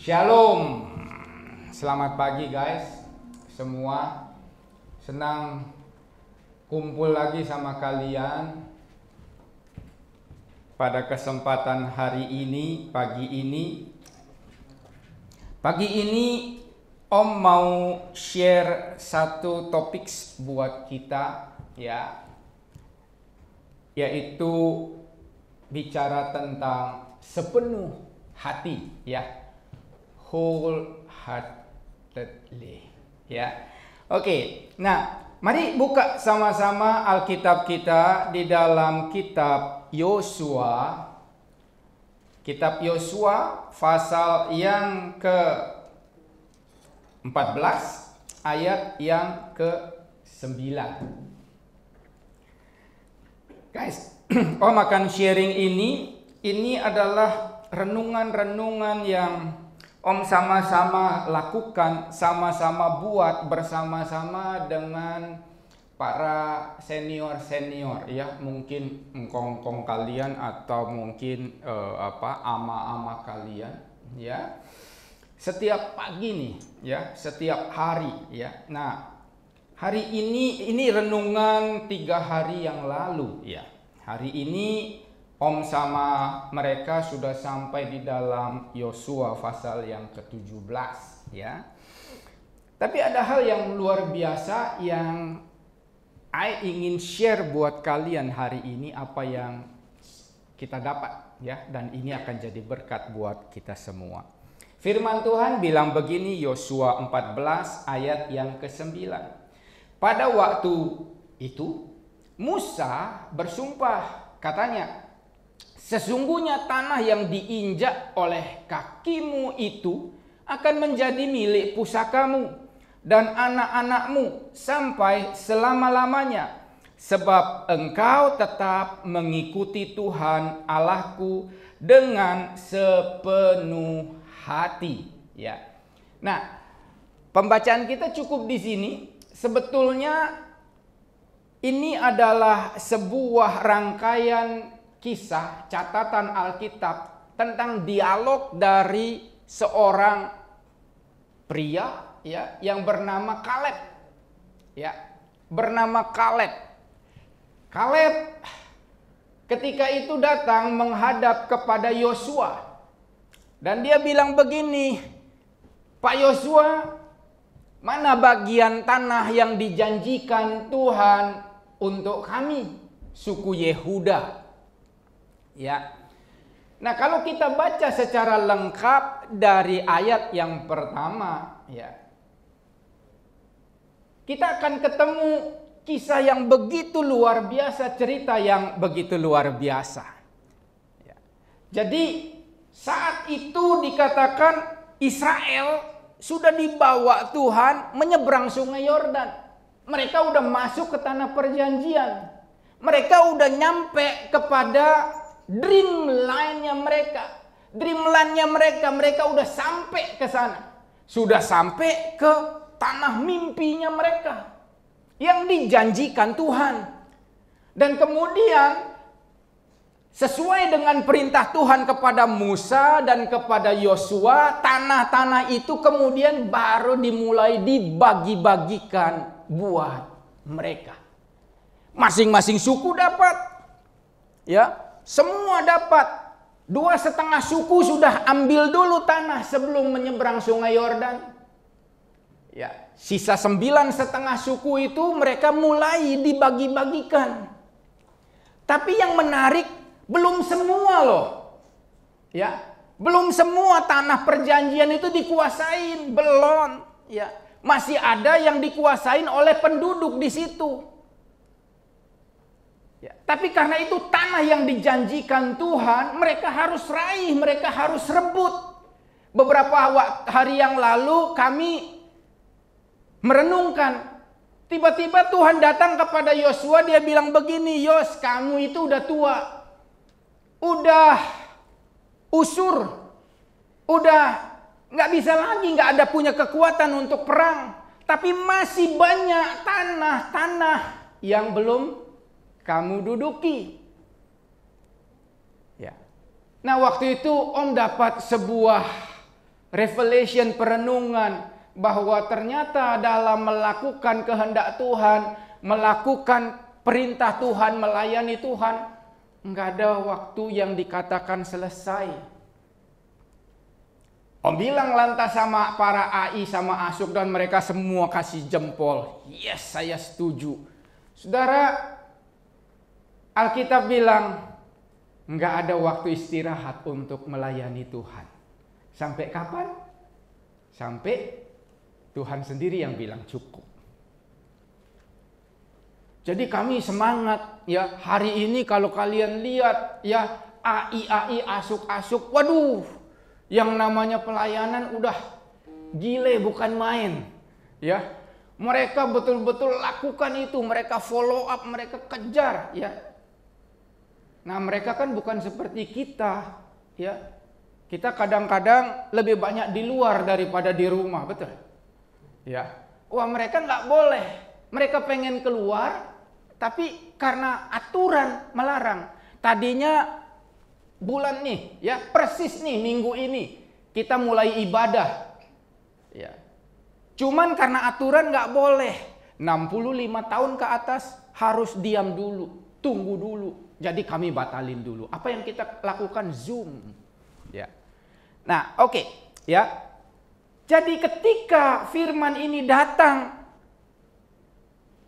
Shalom. Selamat pagi guys. Semua senang kumpul lagi sama kalian pada kesempatan hari ini, pagi ini. Pagi ini Om mau share satu topik buat kita ya. Yaitu bicara tentang sepenuh hati ya. Wholeheartedly ya. Oke, nah mari buka sama-sama Alkitab kita di dalam kitab Yosua. Kitab Yosua pasal yang ke-14 ayat yang ke-9. Guys, Om akan sharing ini adalah renungan-renungan yang Om sama-sama lakukan, sama-sama buat bersama-sama dengan para senior-senior ya, mungkin engkong-engkong kalian atau mungkin ama-ama kalian ya. Setiap pagi nih ya, setiap hari ya. Nah, hari ini renungan 3 hari yang lalu ya. Hari ini Om sama mereka sudah sampai di dalam Yosua pasal yang ke-17 ya. Tapi ada hal yang luar biasa yang I ingin share buat kalian hari ini, apa yang kita dapat ya, dan ini akan jadi berkat buat kita semua. Firman Tuhan bilang begini, Yosua 14 ayat yang ke-9. Pada waktu itu Musa bersumpah, katanya, sesungguhnya tanah yang diinjak oleh kakimu itu akan menjadi milik pusakamu dan anak-anakmu sampai selama-lamanya, sebab engkau tetap mengikuti Tuhan Allahku dengan sepenuh hati. Ya. Nah, pembacaan kita cukup di sini. Sebetulnya ini adalah sebuah rangkaian kisah catatan Alkitab tentang dialog dari seorang pria ya yang bernama Kaleb. Ya, bernama Kaleb. Kaleb ketika itu datang menghadap kepada Yosua. Dan dia bilang begini, "Pak Yosua, mana bagian tanah yang dijanjikan Tuhan untuk kami, suku Yehuda?" Ya. Nah, kalau kita baca secara lengkap dari ayat yang pertama, ya, kita akan ketemu kisah yang begitu luar biasa, cerita yang begitu luar biasa. Ya. Jadi saat itu dikatakan Israel sudah dibawa Tuhan menyeberang sungai Yordan. Mereka udah masuk ke tanah perjanjian. Mereka udah nyampe kepada dreamline-nya mereka. Dreamland-nya mereka udah sampai ke sana. Sudah sampai ke tanah mimpinya mereka yang dijanjikan Tuhan. Dan kemudian sesuai dengan perintah Tuhan kepada Musa dan kepada Yosua, tanah-tanah itu kemudian baru dimulai dibagi-bagikan buat mereka. Masing-masing suku dapat. Ya, semua dapat. 2,5 suku sudah ambil dulu tanah sebelum menyeberang sungai Yordan. Ya, sisa 9,5 suku itu mereka mulai dibagi-bagikan. Tapi yang menarik, belum semua loh. Ya, belum semua tanah perjanjian itu dikuasain, belum. Ya, masih ada yang dikuasain oleh penduduk di situ. Ya, tapi karena itu tanah yang dijanjikan Tuhan, mereka harus raih, mereka harus rebut. Beberapa hari yang lalu kami merenungkan. Tiba-tiba Tuhan datang kepada Yosua, dia bilang begini, "Yos, kamu itu udah tua. Udah usur. Udah nggak bisa lagi, nggak ada punya kekuatan untuk perang. Tapi masih banyak tanah-tanah yang belum kamu duduki." Ya. Nah, waktu itu Om dapat sebuah revelation, perenungan, bahwa ternyata dalam melakukan kehendak Tuhan, melakukan perintah Tuhan, melayani Tuhan, nggak ada waktu yang dikatakan selesai. Om bilang lantas sama para AI, sama Asuk, dan mereka semua kasih jempol. Yes, saya setuju. Saudara, Alkitab bilang, nggak ada waktu istirahat untuk melayani Tuhan. Sampai kapan? Sampai Tuhan sendiri yang bilang cukup. Jadi kami semangat ya, hari ini kalau kalian lihat ya, AI Asuk, waduh, yang namanya pelayanan udah gile bukan main. Ya, mereka betul-betul lakukan itu, mereka follow up, mereka kejar ya. Nah, mereka kan bukan seperti kita ya. Kita kadang-kadang lebih banyak di luar daripada di rumah, betul? Ya, wah mereka nggak boleh. Mereka pengen keluar, tapi karena aturan melarang. Tadinya bulan nih, ya persis nih minggu ini kita mulai ibadah. Ya, cuman karena aturan nggak boleh. 65 tahun ke atas harus diam dulu, tunggu dulu. Jadi kami batalin dulu. Apa yang kita lakukan? Zoom. Ya, nah oke, ya. Jadi ketika firman ini datang,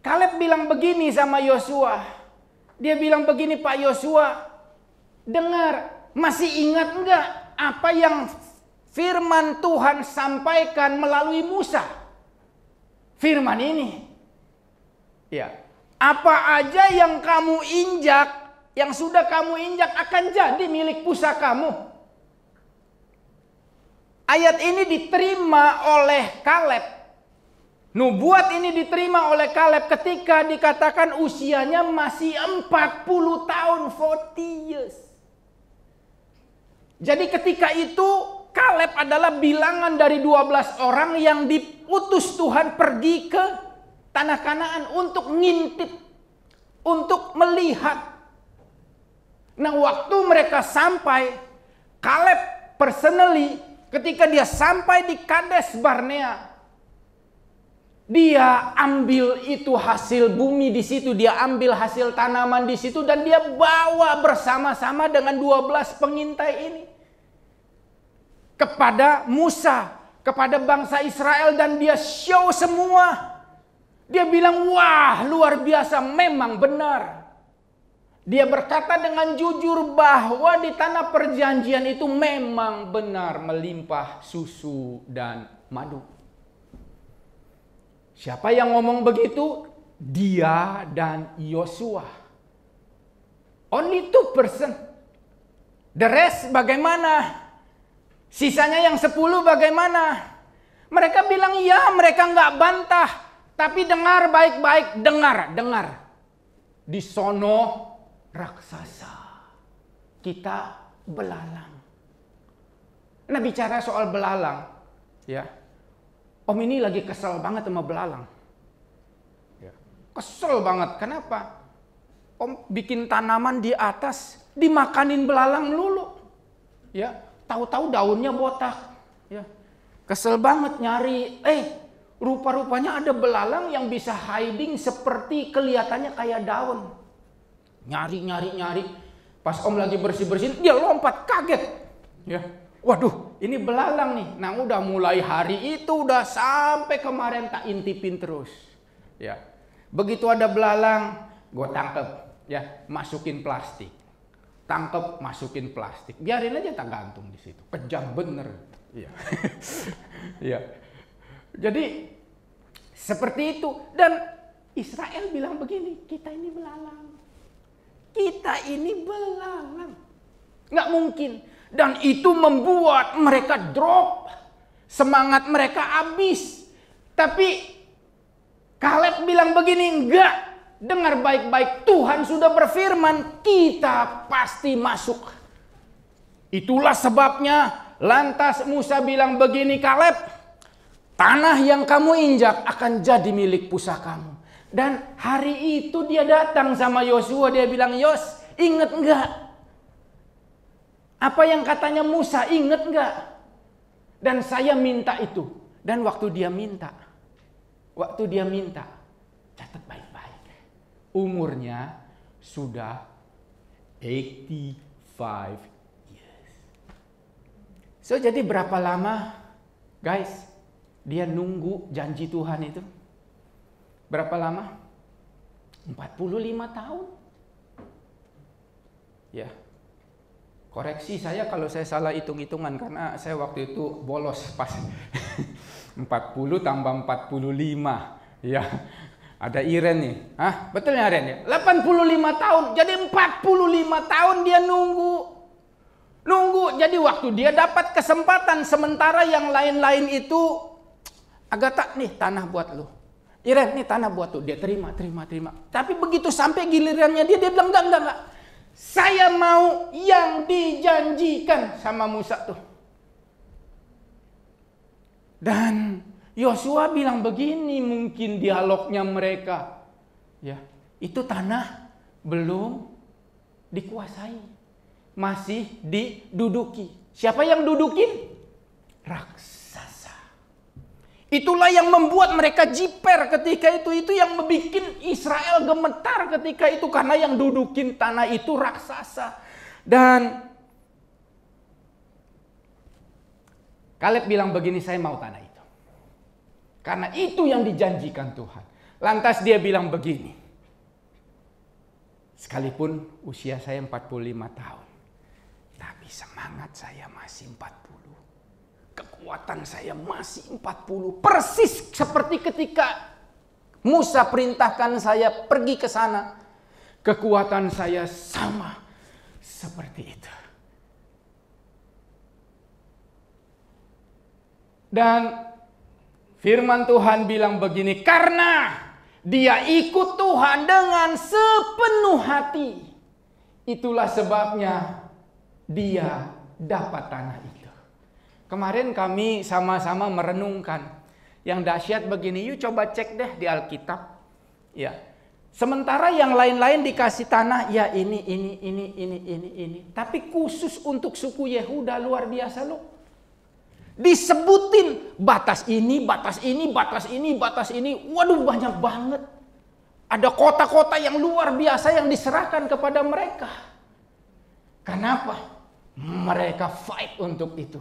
Kaleb bilang begini sama Yosua. Dia bilang begini, Pak Yosua, dengar, masih ingat enggak apa yang firman Tuhan sampaikan melalui Musa? Firman ini. Ya. Apa aja yang kamu injak, yang sudah kamu injak akan jadi milik pusakamu. Ayat ini diterima oleh Kaleb. Nubuat ini diterima oleh Kaleb ketika dikatakan usianya masih 40 tahun, 40 years. Jadi ketika itu Kaleb adalah bilangan dari 12 orang yang diutus Tuhan pergi ke tanah Kanaan untuk ngintip, untuk melihat. Nah, waktu mereka sampai, Kaleb personally ketika dia sampai di Kades Barnea, dia ambil itu hasil bumi di situ, dia ambil hasil tanaman di situ, dan dia bawa bersama-sama dengan 12 pengintai ini kepada Musa, kepada bangsa Israel, dan dia show semua. Dia bilang, wah luar biasa, memang benar. Dia berkata dengan jujur bahwa di tanah perjanjian itu memang benar melimpah susu dan madu. Siapa yang ngomong begitu? Dia dan Yosua. Only 2%. The rest bagaimana? Sisanya yang 10 bagaimana? Mereka bilang ya, mereka nggak bantah. Tapi dengar baik-baik, dengar. Di sono raksasa, kita belalang. Nah, bicara soal belalang, ya, Om ini lagi kesel banget sama belalang. Ya. Kesel banget, kenapa? Om bikin tanaman di atas, dimakanin belalang melulu. Ya, tahu-tahu daunnya botak. Ya. Kesel banget nyari, rupa-rupanya ada belalang yang bisa hiding seperti kelihatannya kayak daun. Nyari. Pas Om lagi bersih-bersihin, dia lompat, kaget. Ya, waduh, ini belalang nih. Nah, udah mulai hari itu udah sampai kemarin tak intipin terus. Ya, begitu ada belalang, gue tangkep, ya, masukin plastik. Tangkep, masukin plastik. Biarin aja tak gantung di situ. Kejam bener. Ya, ya. Jadi seperti itu. Dan Israel bilang begini, kita ini belalang. Kita ini belalang. Nggak mungkin. Dan itu membuat mereka drop. Semangat mereka habis. Tapi Kaleb bilang begini, enggak. Dengar baik-baik, Tuhan sudah berfirman, kita pasti masuk. Itulah sebabnya lantas Musa bilang begini, Kaleb, tanah yang kamu injak akan jadi milik pusakamu. Dan hari itu dia datang sama Yosua, dia bilang, Yos, inget enggak? Apa yang katanya Musa, inget enggak? Dan saya minta itu. Dan waktu dia minta, catat baik-baik. Umurnya sudah 85 years. So jadi berapa lama guys dia nunggu janji Tuhan itu? Berapa lama? 45 tahun. Ya. Koreksi saya kalau saya salah hitung-hitungan karena saya waktu itu bolos pas 40 tambah 45. Ya. Ada Iren nih. Hah? Betul ya Iren ya? 85 tahun. Jadi 45 tahun dia nunggu. Jadi waktu dia dapat kesempatan sementara yang lain-lain itu Agatha nih tanah buat lu. Iren nih tanah buat lu. Dia terima. Tapi begitu sampai gilirannya dia bilang enggak. Saya mau yang dijanjikan sama Musa tuh. Dan Yosua bilang begini mungkin dialognya mereka. Ya, itu tanah belum dikuasai. Masih diduduki. Siapa yang dudukin? Raksasa. Itulah yang membuat mereka jiper ketika itu. Itu yang membuat Israel gemetar ketika itu. Karena yang dudukin tanah itu raksasa. Dan Kaleb bilang begini, saya mau tanah itu. Karena itu yang dijanjikan Tuhan. Lantas dia bilang begini. Sekalipun usia saya 45 tahun. Tapi semangat saya masih 40. Kekuatan saya masih 40. Persis seperti ketika Musa perintahkan saya pergi ke sana. Kekuatan saya sama seperti itu. Dan firman Tuhan bilang begini, karena dia ikut Tuhan dengan sepenuh hati. Itulah sebabnya dia dapat tanah itu. Kemarin kami sama-sama merenungkan. Yang dahsyat begini, yuk coba cek deh di Alkitab. Ya. Sementara yang lain-lain dikasih tanah, ya ini. Tapi khusus untuk suku Yehuda luar biasa loh. Disebutin batas ini. Waduh banyak banget. Ada kota-kota yang luar biasa yang diserahkan kepada mereka. Kenapa? Mereka fight untuk itu.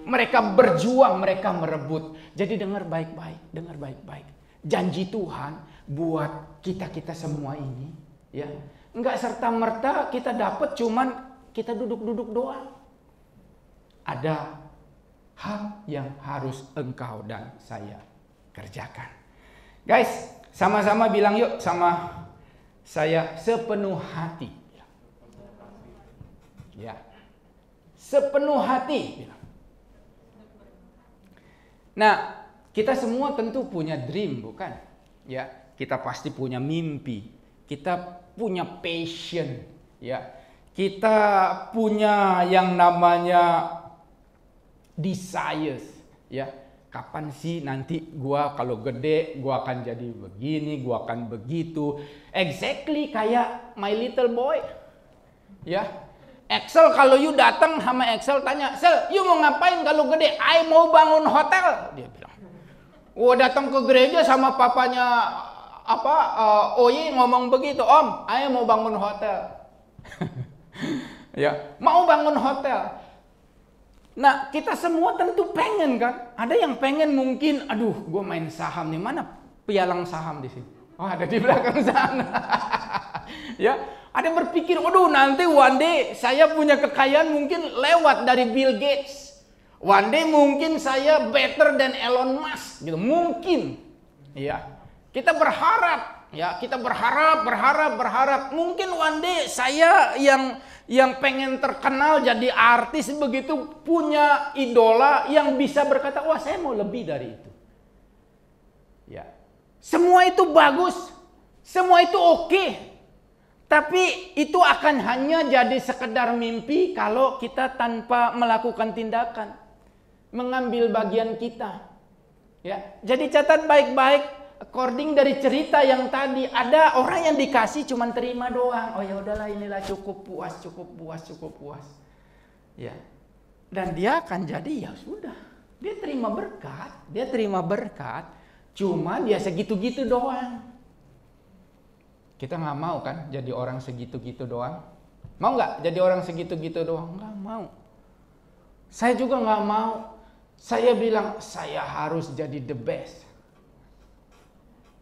Mereka berjuang, mereka merebut. Jadi dengar baik-baik. Janji Tuhan buat kita semua ini, ya. Enggak serta-merta kita dapat cuman kita duduk-duduk doang. Ada hal yang harus engkau dan saya kerjakan. Guys, sama-sama bilang yuk sama saya sepenuh hati. Ya. Sepenuh hati. Nah, kita semua tentu punya dream, bukan? Ya, kita pasti punya mimpi. Kita punya passion, ya. Kita punya yang namanya desires, ya. Kapan sih nanti gua kalau gede gua akan jadi begini, gua akan begitu. Exactly kayak my little boy. Ya. Excel kalau you datang sama Excel tanya, "Sel, you mau ngapain kalau gede?" "I mau bangun hotel," dia bilang. Datang ke gereja sama papanya Oye ngomong begitu, "Om, I mau bangun hotel." Ya, mau bangun hotel. Nah, kita semua tentu pengen kan? Ada yang pengen mungkin, aduh, gue main saham nih, mana pialang saham di sini? Oh, ada di belakang sana. Ya. Ada yang berpikir, waduh nanti one day saya punya kekayaan mungkin lewat dari Bill Gates. One day mungkin saya better than Elon Musk, gitu. Mungkin, ya. Kita berharap, ya. Kita berharap. Mungkin one day saya yang pengen terkenal jadi artis begitu punya idola yang bisa berkata, wah saya mau lebih dari itu. Ya. Semua itu bagus, semua itu oke. Tapi itu akan hanya jadi sekedar mimpi kalau kita tanpa melakukan tindakan. Mengambil bagian kita. Ya, jadi catat baik-baik. According dari cerita yang tadi, ada orang yang dikasih cuman terima doang. Oh ya udahlah inilah cukup puas. Ya. Dan dia akan jadi ya sudah. Dia terima berkat, cuma dia segitu-gitu doang. Kita nggak mau kan jadi orang segitu-gitu doang? Mau nggak jadi orang segitu-gitu doang? Nggak mau. Saya juga nggak mau. Saya bilang saya harus jadi the best.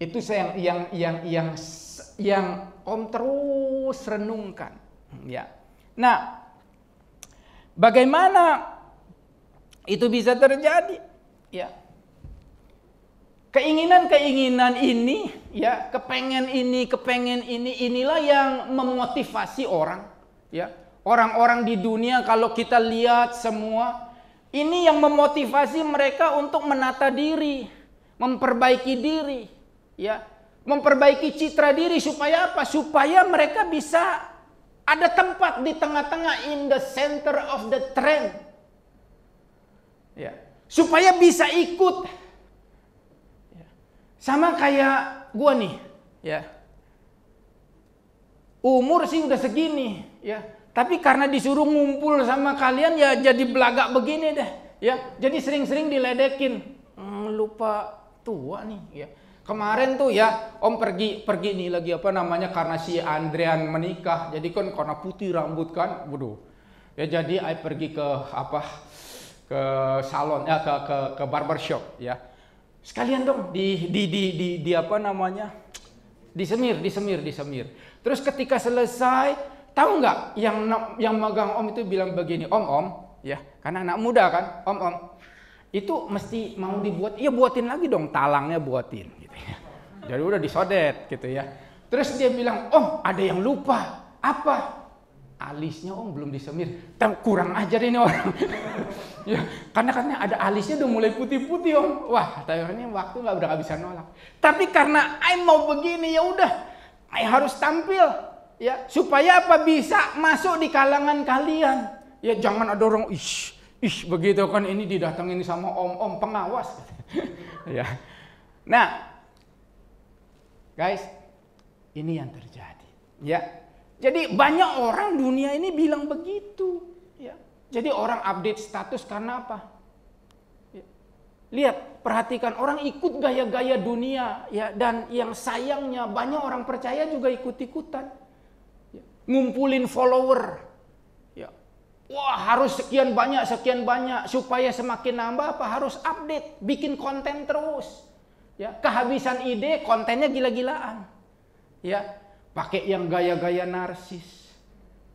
Itu saya yang Om terus renungkan. Ya. Nah, bagaimana itu bisa terjadi? Ya. Keinginan-keinginan ini, ya, kepengen ini, inilah yang memotivasi orang, ya. Orang-orang di dunia kalau kita lihat semua, ini yang memotivasi mereka untuk menata diri, memperbaiki diri, ya. Memperbaiki citra diri supaya apa? Supaya mereka bisa ada tempat di tengah-tengah, in the center of the trend. Ya. Supaya bisa ikut. Ya. Sama kayak gua nih, ya. Umur sih udah segini, ya. Tapi karena disuruh ngumpul sama kalian ya jadi belagak begini deh, ya. Jadi sering-sering diledekin. Lupa tua nih, ya. Kemarin tuh ya Om pergi nih lagi apa namanya karena si Andrean menikah. Jadi kan karena putih rambut kan, waduh. Ya jadi I pergi ke ke salon ya ke barbershop ya. Sekalian dong di apa namanya? Disemir. Terus ketika selesai, tahu nggak yang magang Om itu bilang begini, Om ya, karena anak muda kan, Om. Itu mesti mau dibuat, iya buatin lagi dong, talangnya buatin gitu ya. Jadi udah disodet gitu ya. Terus dia bilang, Om ada yang lupa. Apa? Alisnya Om belum disemir. Kurang ajar ini orang. Ya, karena ada alisnya udah mulai putih-putih Om. Wah, ini waktu udah gak bisa nolak. Tapi karena I mau begini ya udah, I harus tampil ya supaya apa bisa masuk di kalangan kalian. Ya jangan ada orang begitu kan ini didatengin sama om pengawas. Ya. Nah, guys, ini yang terjadi. Ya. Jadi banyak orang dunia ini bilang begitu. Ya. Jadi orang update status karena apa? Ya. Lihat, perhatikan orang ikut gaya-gaya dunia, ya. Dan yang sayangnya banyak orang percaya juga ikut-ikutan. Ya. Ngumpulin follower. Wah harus sekian banyak supaya semakin nambah apa harus update, bikin konten terus. Ya, kehabisan ide, kontennya gila-gilaan. Ya, pakai yang gaya-gaya narsis.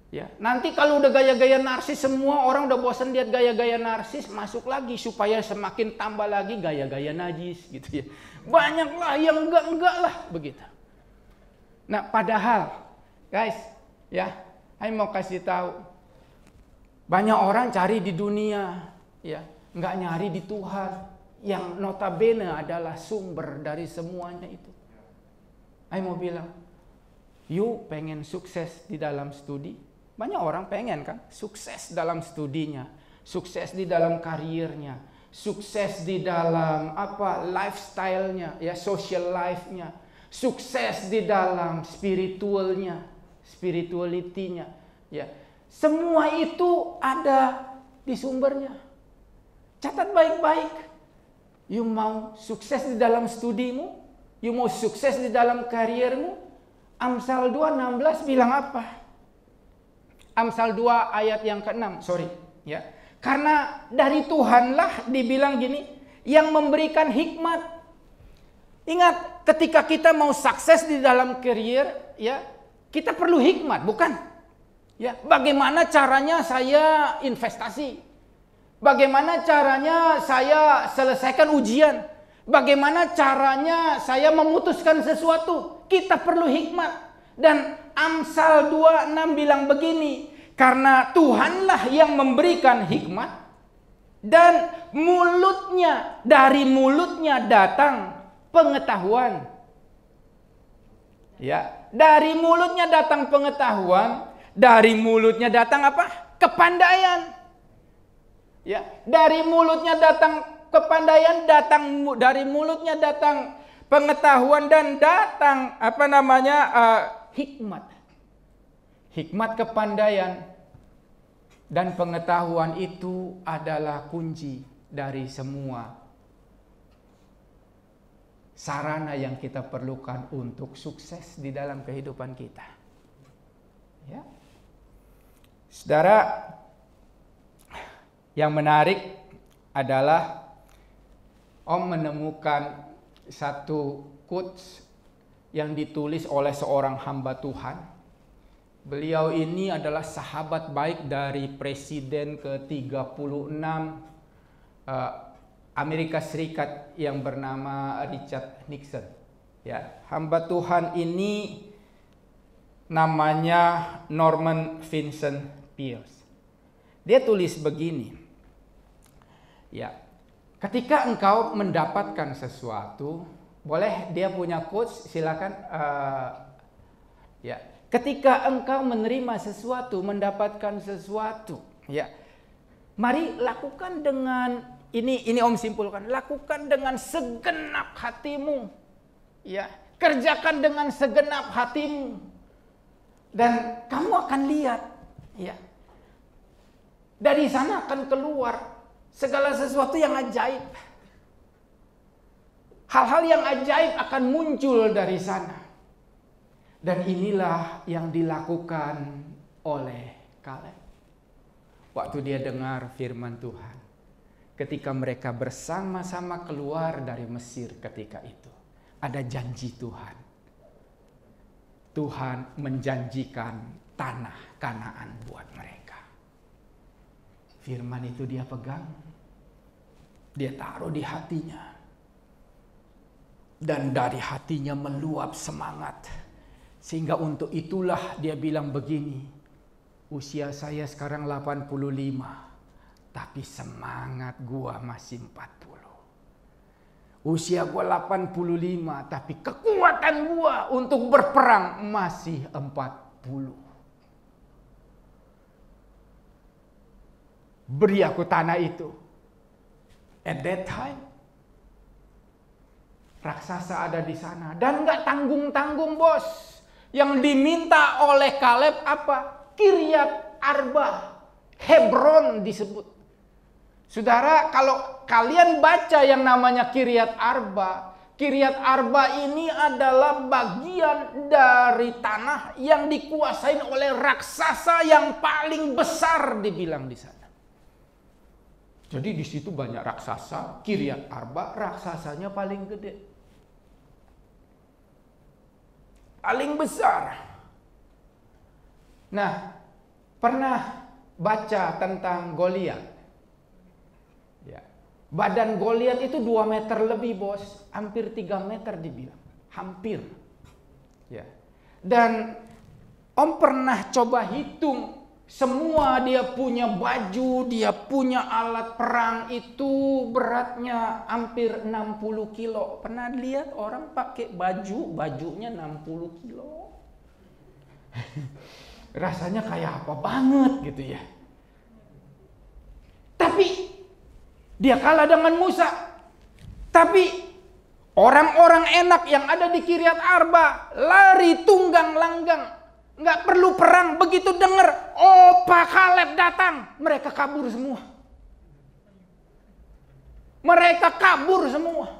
Ya, nanti kalau udah gaya-gaya narsis semua orang udah bosan lihat gaya-gaya narsis, masuk lagi supaya semakin tambah lagi gaya-gaya najis gitu ya. Banyaklah yang enggak lah begitu. Nah, padahal guys, ya, saya mau kasih tahu. Banyak orang cari di dunia, ya, nggak nyari di Tuhan, yang notabene adalah sumber dari semuanya itu. Saya mau bilang, you pengen sukses di dalam studi? Banyak orang pengen kan, sukses dalam studinya, sukses di dalam karirnya, sukses di dalam apa lifestyle-nya, ya, social life-nya, sukses di dalam spirituality-nya, ya. Semua itu ada di sumbernya. Catat baik-baik. You mau sukses di dalam studimu? You mau sukses di dalam karirmu? Amsal 2:16 bilang apa? Amsal 2 ayat yang ke-6, ya. Karena dari Tuhanlah dibilang gini, yang memberikan hikmat. Ingat, ketika kita mau sukses di dalam karir, ya, kita perlu hikmat, bukan? Ya, bagaimana caranya saya investasi? Bagaimana caranya saya selesaikan ujian? Bagaimana caranya saya memutuskan sesuatu? Kita perlu hikmat. Dan Amsal 2:6 bilang begini, karena Tuhanlah yang memberikan hikmat dan dari mulutnya datang pengetahuan. Ya, dari mulutnya datang pengetahuan. Dari mulutnya datang apa? Kepandaian. Ya, dari mulutnya datang kepandaian, dari mulutnya datang pengetahuan dan datang apa namanya? Hikmat. Hikmat, kepandaian dan pengetahuan itu adalah kunci dari semua sarana yang kita perlukan untuk sukses di dalam kehidupan kita. Ya. Saudara, yang menarik adalah Om menemukan satu quotes yang ditulis oleh seorang hamba Tuhan. Beliau ini adalah sahabat baik dari Presiden ke-36 Amerika Serikat yang bernama Richard Nixon. Ya, hamba Tuhan ini namanya Norman Vincent Peale. Dia tulis begini. Ya, ketika engkau mendapatkan sesuatu, boleh dia punya quotes, silakan. Ya. Ketika engkau menerima sesuatu, mendapatkan sesuatu, ya, mari lakukan dengan ini Om simpulkan, lakukan dengan segenap hatimu, ya, kerjakan dengan segenap hatimu, dan kamu akan lihat, ya, dari sana akan keluar segala sesuatu yang ajaib, hal-hal yang ajaib akan muncul dari sana. Dan inilah yang dilakukan oleh Kaleb. Waktu dia dengar firman Tuhan. Ketika mereka bersama-sama keluar dari Mesir ketika itu. Ada janji Tuhan. Tuhan menjanjikan tanah Kanaan buat mereka. Firman itu dia pegang. Dia taruh di hatinya. Dan dari hatinya meluap semangat. Sehingga untuk itulah dia bilang begini, usia saya sekarang 85, tapi semangat gua masih 40. Usia gua 85, tapi kekuatan gua untuk berperang masih 40. Beri aku tanah itu. At that time, raksasa ada di sana. Dan gak tanggung-tanggung, bos. Yang diminta oleh Kaleb apa? Kiryat Arba, Hebron disebut. Saudara, kalau kalian baca yang namanya Kiryat Arba ini adalah bagian dari tanah yang dikuasain oleh raksasa yang paling besar dibilang di sana. Jadi di situ banyak raksasa, Kiryat Arba raksasanya paling gede. Paling besar. Nah, pernah baca tentang Goliat? Ya. Badan Goliat itu 2 meter lebih, bos. Hampir 3 meter dibilang. Hampir. Ya. Dan Om pernah coba hitung. Semua dia punya baju, dia punya alat perang itu beratnya hampir 60 kilo. Pernah lihat orang pakai bajunya 60 kilo? Rasanya kayak apa banget gitu ya. Tapi dia kalah dengan Musa. Tapi orang-orang enak yang ada di Kiryat Arba lari tunggang langgang. Nggak perlu perang, begitu dengar Opa Kaleb datang, mereka kabur semua. Mereka kabur semua.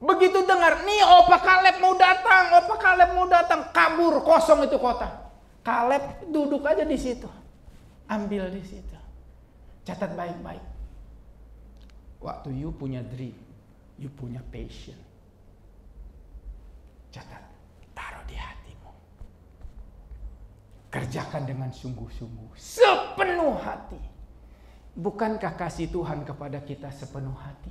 Begitu dengar, nih Opa Kaleb mau datang, kabur, kosong itu kota. Kaleb duduk aja di situ, ambil di situ. Catat baik-baik. Waktu you punya dream, you punya passion, catat, taruh di hatimu. Kerjakan dengan sungguh-sungguh, sepenuh hati. Bukankah kasih Tuhan kepada kita sepenuh hati?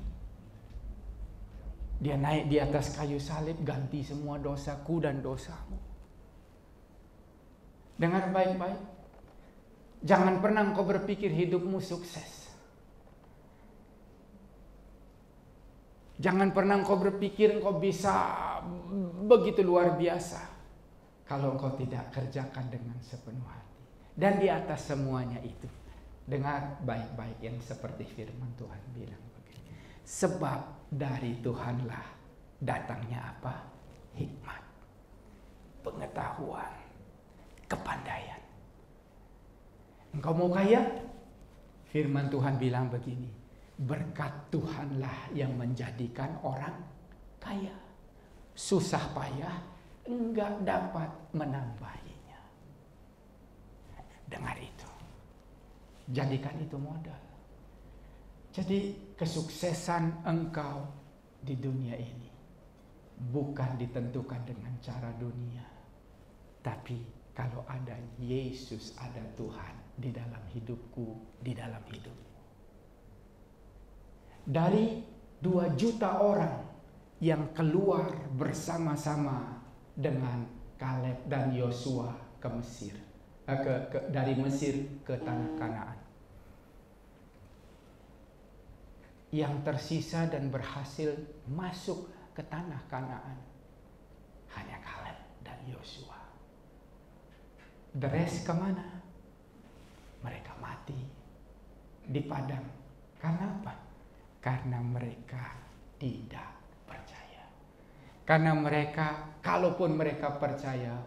Dia naik di atas kayu salib, ganti semua dosaku dan dosamu. Dengar baik-baik. Jangan pernah engkau berpikir hidupmu sukses. Jangan pernah engkau berpikir engkau bisa begitu luar biasa. Kalau engkau tidak kerjakan dengan sepenuh hati. Dan di atas semuanya itu, dengar baik-baik yang seperti firman Tuhan bilang begini. Sebab dari Tuhanlah datangnya apa? Hikmat, pengetahuan, kepandaian. Engkau mau kaya? Firman Tuhan bilang begini. Berkat Tuhanlah yang menjadikan orang kaya. Susah payah enggak dapat menambahinya. Dengar itu. Jadikan itu modal. Jadi kesuksesan engkau di dunia ini bukan ditentukan dengan cara dunia. Tapi kalau ada Yesus, ada Tuhan di dalam hidupku, di dalam hidupmu. Dari 2 juta orang yang keluar bersama-sama dengan Kaleb dan Yosua ke Mesir, dari Mesir ke tanah Kanaan. Yang tersisa dan berhasil masuk ke tanah Kanaan hanya Kaleb dan Yosua. The rest kemana? Mereka mati di padang. Karena apa? Karena mereka tidak percaya. Karena mereka, kalaupun mereka percaya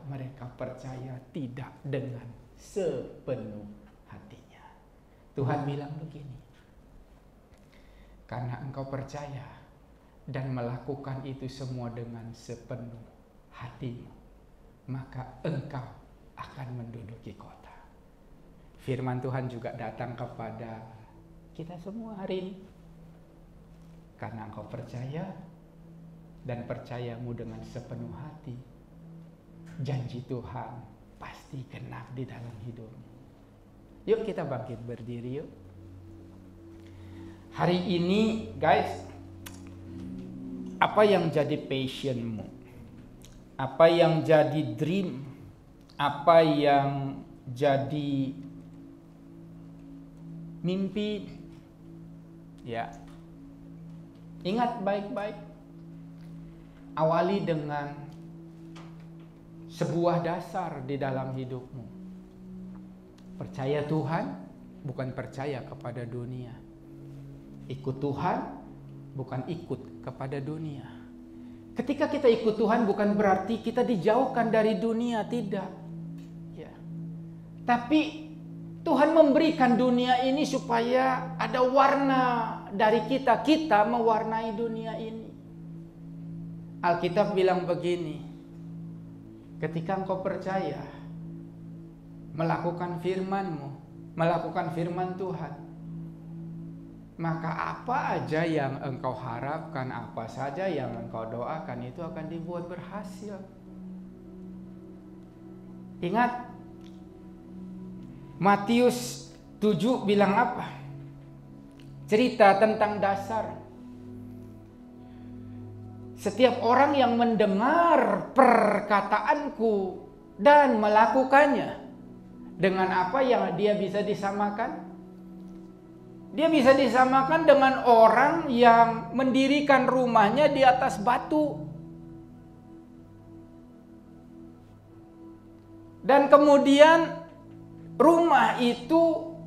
tidak dengan sepenuh hatinya. Tuhan bilang begini, karena engkau percaya dan melakukan itu semua dengan sepenuh hatimu, maka engkau akan menduduki kota. Firman Tuhan juga datang kepada kita semua hari ini. Karena engkau percaya dan percayamu dengan sepenuh hati, janji Tuhan pasti genap di dalam hidupmu. Yuk kita bangkit berdiri yuk. Hari ini guys, apa yang jadi passionmu? Apa yang jadi dream? Apa yang jadi mimpi? Ya, ingat baik-baik. Awali dengan sebuah dasar di dalam hidupmu. Percaya Tuhan, bukan percaya kepada dunia. Ikut Tuhan, bukan ikut kepada dunia. Ketika kita ikut Tuhan bukan berarti kita dijauhkan dari dunia, tidak. Ya. Tapi Tuhan memberikan dunia ini supaya ada warna dari kita. Kita mewarnai dunia ini. Alkitab bilang begini, ketika engkau percaya, melakukan firman-Mu, melakukan firman Tuhan, maka apa aja yang engkau harapkan, apa saja yang engkau doakan, itu akan dibuat berhasil. Ingat, Matius 7 bilang apa? Cerita tentang dasar. Setiap orang yang mendengar perkataanku dan melakukannya, dengan apa yang dia bisa disamakan? Dia bisa disamakan dengan orang yang mendirikan rumahnya di atas batu. Dan kemudian rumah itu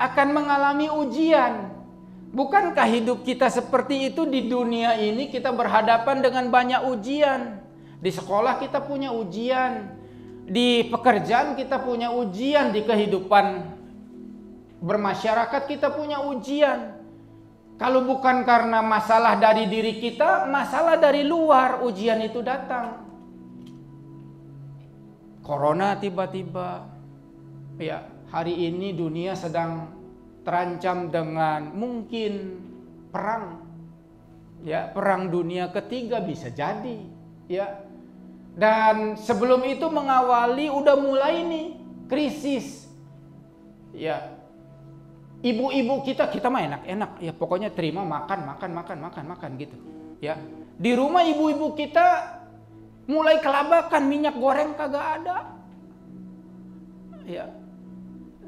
akan mengalami ujian. Bukankah hidup kita seperti itu di dunia ini? Kita berhadapan dengan banyak ujian. Di sekolah kita punya ujian. Di pekerjaan kita punya ujian. Di kehidupan bermasyarakat kita punya ujian. Kalau bukan karena masalah dari diri kita, masalah dari luar, ujian itu datang. Corona tiba-tiba. Ya, hari ini dunia sedang terancam dengan mungkin perang. Ya, perang dunia ketiga bisa jadi, ya. Dan sebelum itu mengawali udah mulai nih krisis. Ya. Ibu-ibu kita mah enak-enak, ya pokoknya terima makan gitu. Ya. Di rumah ibu-ibu kita mulai kelabakan, minyak goreng kagak ada. Ya.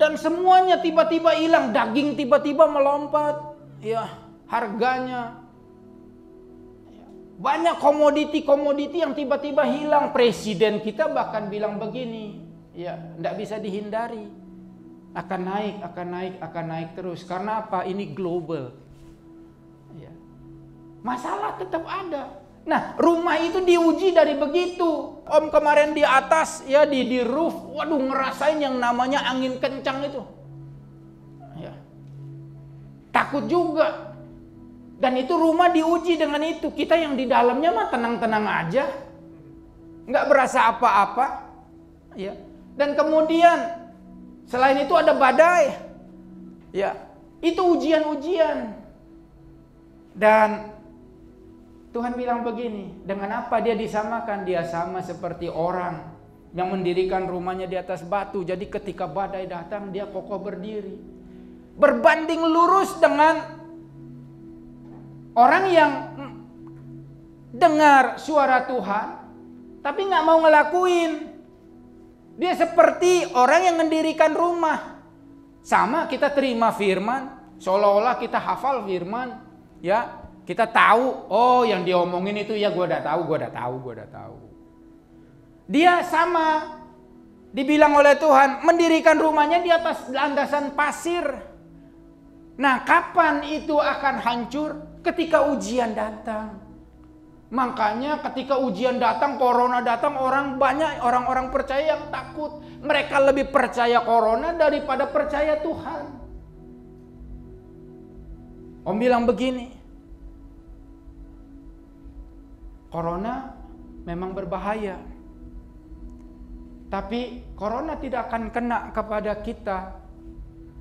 Dan semuanya tiba-tiba hilang, daging tiba-tiba melompat, ya harganya. Banyak komoditi yang tiba-tiba hilang. Presiden kita bahkan bilang begini, ya tidak bisa dihindari, akan naik terus. Karena apa? Ini global. Ya. Masalah tetap ada. Nah, rumah itu diuji dari begitu. Om kemarin di atas, ya di roof, waduh ngerasain yang namanya angin kencang itu. Ya. takut juga. Dan itu rumah diuji dengan itu. Kita yang di dalamnya mah tenang-tenang aja. Nggak berasa apa-apa. Ya. Dan kemudian selain itu ada badai. Ya, itu ujian-ujian. Dan Tuhan bilang begini, dengan apa dia disamakan? Dia sama seperti orang yang mendirikan rumahnya di atas batu. Jadi ketika badai datang dia kokoh berdiri. Berbanding lurus dengan orang yang dengar suara Tuhan tapi nggak mau ngelakuin. Dia seperti orang yang mendirikan rumah. Sama kita terima firman, seolah-olah kita hafal firman, ya. Kita tahu, oh yang diomongin itu ya gue udah tahu. Dia sama dibilang oleh Tuhan mendirikan rumahnya di atas landasan pasir. Nah, kapan itu akan hancur? Ketika ujian datang. Makanya ketika ujian datang, corona datang, orang-orang percaya yang takut. Mereka lebih percaya corona daripada percaya Tuhan. Om bilang begini, corona memang berbahaya. Tapi corona tidak akan kena kepada kita.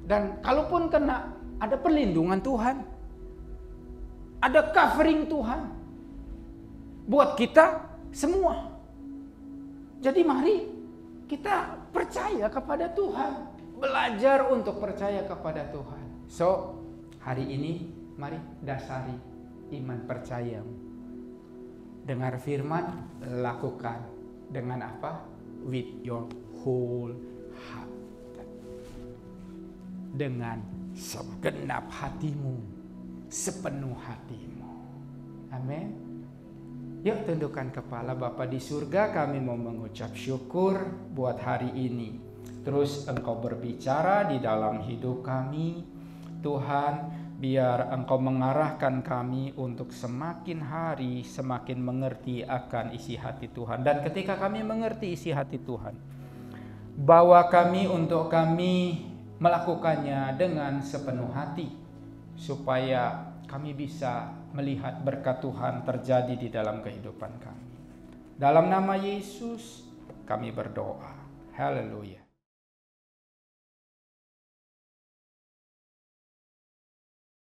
Dan kalaupun kena, ada perlindungan Tuhan. Ada covering Tuhan. Buat kita semua. Jadi mari kita percaya kepada Tuhan. Belajar untuk percaya kepada Tuhan. So, hari ini mari dasari iman percayamu. Dengar firman, lakukan. Dengan apa? With your whole heart. Dengan segenap hatimu, sepenuh hatimu. Amin. Yuk tundukkan kepala. Bapa di surga, kami mau mengucap syukur buat hari ini. Terus Engkau berbicara di dalam hidup kami. Tuhan, biar Engkau mengarahkan kami untuk semakin hari semakin mengerti akan isi hati Tuhan. Dan ketika kami mengerti isi hati Tuhan, bawa kami untuk kami melakukannya dengan sepenuh hati, supaya kami bisa melihat berkat Tuhan terjadi di dalam kehidupan kami. Dalam nama Yesus kami berdoa. Haleluya.